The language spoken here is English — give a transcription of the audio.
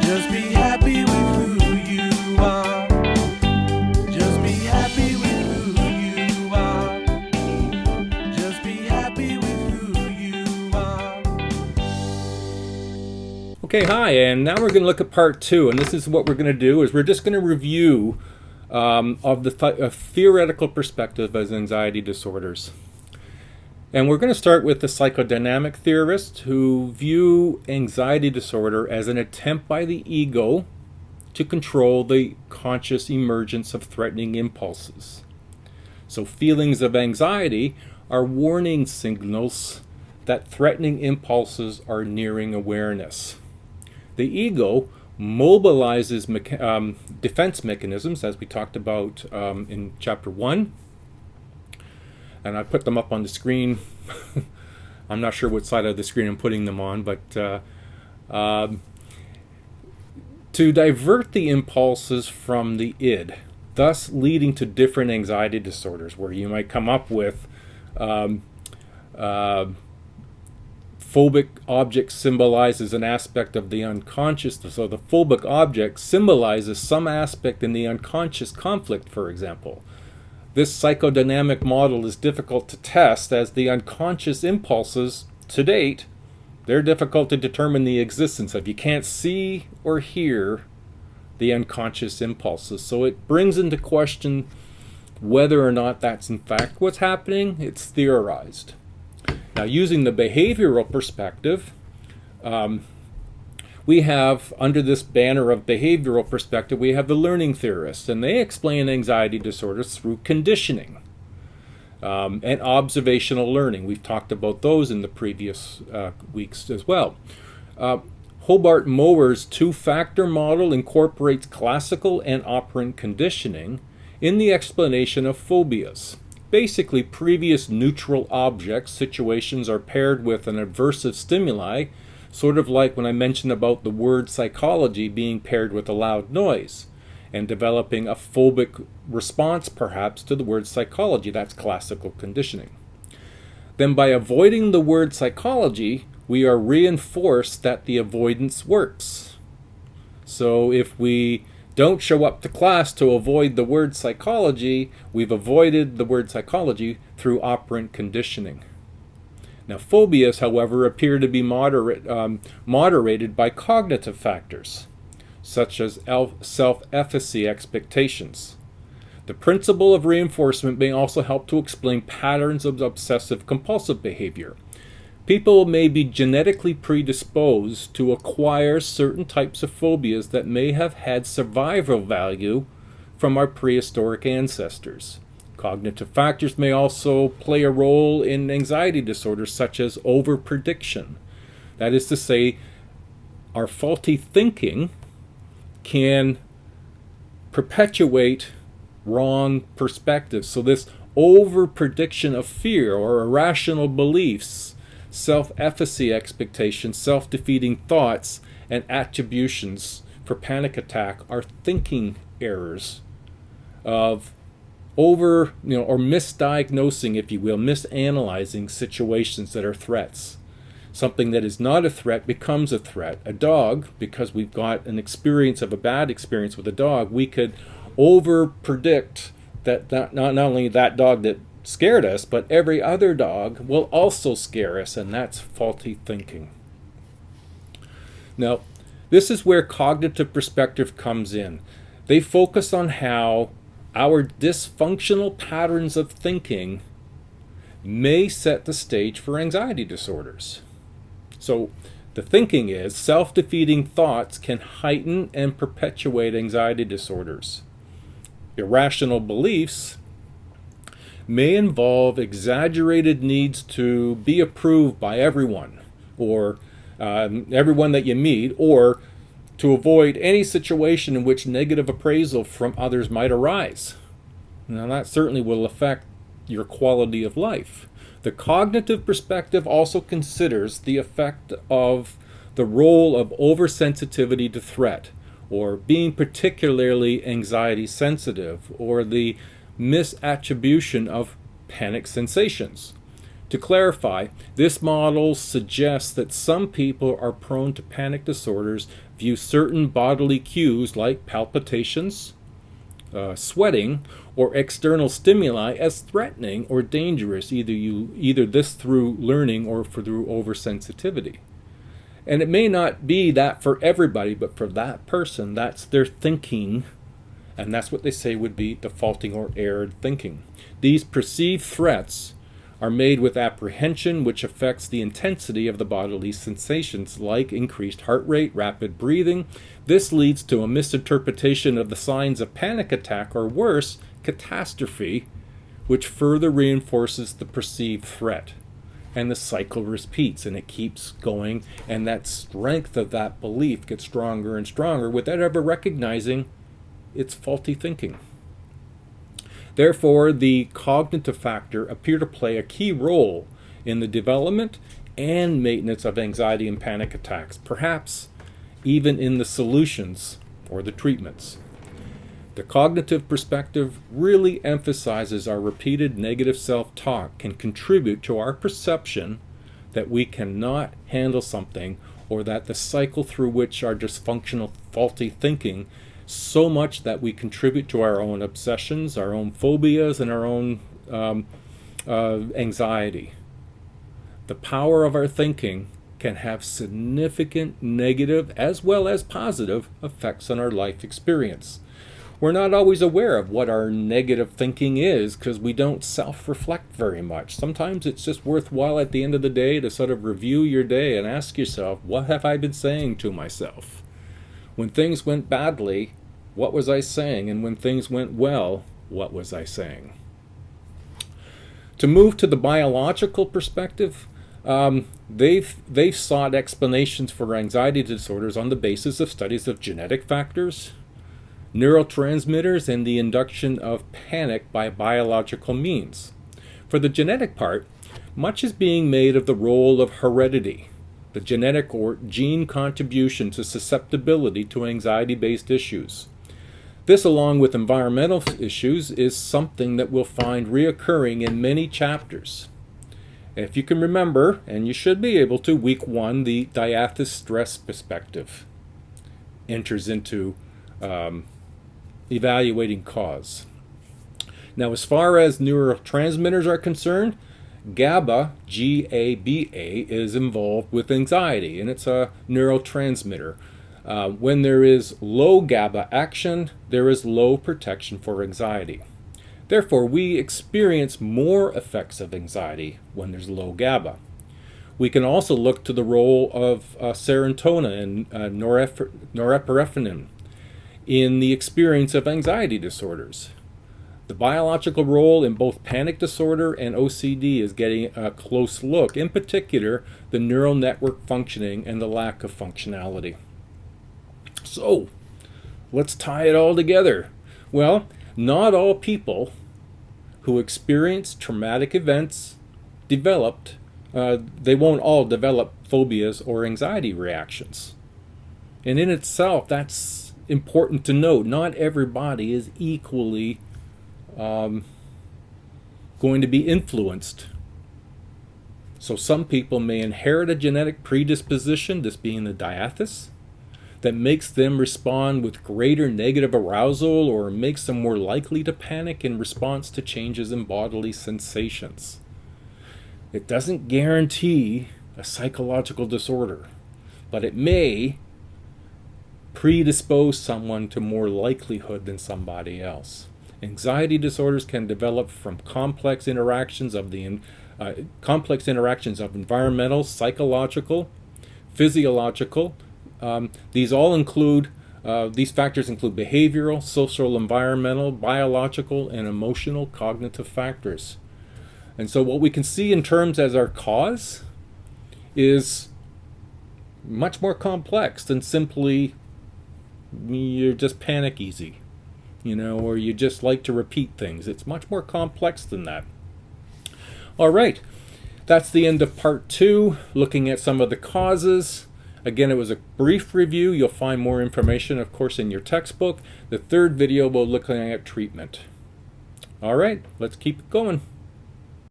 Just be happy with who you are. Just be happy with who you are. Just be happy with who you are. Okay, hi, and now we're going to look at part 2, and this is what we're going to do, is we're just going to review of the theoretical perspective as anxiety disorders. And we're going to start with the psychodynamic theorists who view anxiety disorder as an attempt by the ego to control the conscious emergence of threatening impulses. So feelings of anxiety are warning signals that threatening impulses are nearing awareness. The ego mobilizes defense mechanisms, as we talked about in chapter 1. And I put them up on the screen. I'm not sure what side of the screen I'm putting them on, but to divert the impulses from the id, thus leading to different anxiety disorders, where you might come up with phobic object symbolizes an aspect of the unconscious. So the phobic object symbolizes some aspect in the unconscious conflict, for example. This psychodynamic model is difficult to test, as the unconscious impulses, to date, they're difficult to determine the existence of. You can't see or hear the unconscious impulses. So it brings into question whether or not that's in fact what's happening. It's theorized. Now, using the behavioral perspective, we have, under this banner of behavioral perspective, we have the learning theorists, and they explain anxiety disorders through conditioning and observational learning. We've talked about those in the previous weeks as well. Hobart Mower's two-factor model incorporates classical and operant conditioning in the explanation of phobias. Basically, previous neutral objects, situations, are paired with an aversive stimuli, sort of like when I mentioned about the word psychology being paired with a loud noise and developing a phobic response perhaps to the word psychology. That's classical conditioning. Then by avoiding the word psychology, we are reinforced that the avoidance works. So if we don't show up to class to avoid the word psychology, we've avoided the word psychology through operant conditioning. Now, phobias, however, appear to be moderated by cognitive factors, such as self-efficacy expectations. The principle of reinforcement may also help to explain patterns of obsessive-compulsive behavior. People may be genetically predisposed to acquire certain types of phobias that may have had survival value from our prehistoric ancestors. Cognitive factors may also play a role in anxiety disorders, such as overprediction. That is to say, our faulty thinking can perpetuate wrong perspectives. So this overprediction of fear or irrational beliefs, self-efficacy expectations, self-defeating thoughts, and attributions for panic attack are thinking errors of or misdiagnosing, if you will, misanalyzing situations that are threats. Something that is not a threat becomes a threat. A dog, because we've got an experience of a bad experience with a dog, we could over-predict that not only that dog that scared us, but every other dog will also scare us, and that's faulty thinking. Now, this is where cognitive perspective comes in. They focus on how our dysfunctional patterns of thinking may set the stage for anxiety disorders. So the thinking is self-defeating thoughts can heighten and perpetuate anxiety disorders. Irrational beliefs may involve exaggerated needs to be approved by everyone, or everyone that you meet, or to avoid any situation in which negative appraisal from others might arise. Now, that certainly will affect your quality of life. The cognitive perspective also considers the effect of the role of oversensitivity to threat, or being particularly anxiety sensitive, or the misattribution of panic sensations. To clarify, this model suggests that some people are prone to panic disorders view certain bodily cues like palpitations, sweating, or external stimuli as threatening or dangerous, either this through learning or through oversensitivity. And it may not be that for everybody, but for that person, that's their thinking, and that's what they say would be defaulting or erred thinking. These perceived threats are made with apprehension, which affects the intensity of the bodily sensations, like increased heart rate, rapid breathing. This leads to a misinterpretation of the signs of panic attack, or worse, catastrophe, which further reinforces the perceived threat. And the cycle repeats, and it keeps going, and that strength of that belief gets stronger and stronger without ever recognizing it's faulty thinking. Therefore, the cognitive factor appear to play a key role in the development and maintenance of anxiety and panic attacks, perhaps even in the solutions or the treatments. The cognitive perspective really emphasizes our repeated negative self-talk can contribute to our perception that we cannot handle something, or that the cycle through which our dysfunctional, faulty thinking so much that we contribute to our own obsessions, our own phobias, and our own anxiety. The power of our thinking can have significant negative as well as positive effects on our life experience. We're not always aware of what our negative thinking is because we don't self-reflect very much. Sometimes it's just worthwhile at the end of the day to sort of review your day and ask yourself, what have I been saying to myself? When things went badly, what was I saying? And when things went well, what was I saying? To move to the biological perspective, they've sought explanations for anxiety disorders on the basis of studies of genetic factors, neurotransmitters, and the induction of panic by biological means. For the genetic part, much is being made of the role of heredity, the genetic or gene contribution to susceptibility to anxiety-based issues. This, along with environmental issues, is something that we'll find reoccurring in many chapters. If you can remember, and you should be able to, week 1, the diathys stress perspective enters into evaluating cause. Now, as far as neurotransmitters are concerned, GABA, G-A-B-A, is involved with anxiety, and it's a neurotransmitter. When there is low GABA action, there is low protection for anxiety. Therefore, we experience more effects of anxiety when there's low GABA. We can also look to the role of serotonin and norepinephrine in the experience of anxiety disorders. The biological role in both panic disorder and OCD is getting a close look, in particular, the neural network functioning and the lack of functionality. So, let's tie it all together. Well, not all people who experience traumatic events they won't all develop phobias or anxiety reactions. And in itself, that's important to note. Not everybody is equally going to be influenced. So some people may inherit a genetic predisposition, this being the diathys, that makes them respond with greater negative arousal or makes them more likely to panic in response to changes in bodily sensations. It doesn't guarantee a psychological disorder, but it may predispose someone to more likelihood than somebody else. Anxiety disorders can develop from complex interactions of environmental, psychological, physiological. These factors include behavioral, social, environmental, biological, and emotional cognitive factors. And so what we can see in terms as our cause is much more complex than simply you're just panic easy, or you just like to repeat things. It's much more complex than that. All right, that's the end of part 2, looking at some of the causes. Again, it was a brief review. You'll find more information, of course, in your textbook. The third video, we'll be looking at treatment. All right, let's keep it going.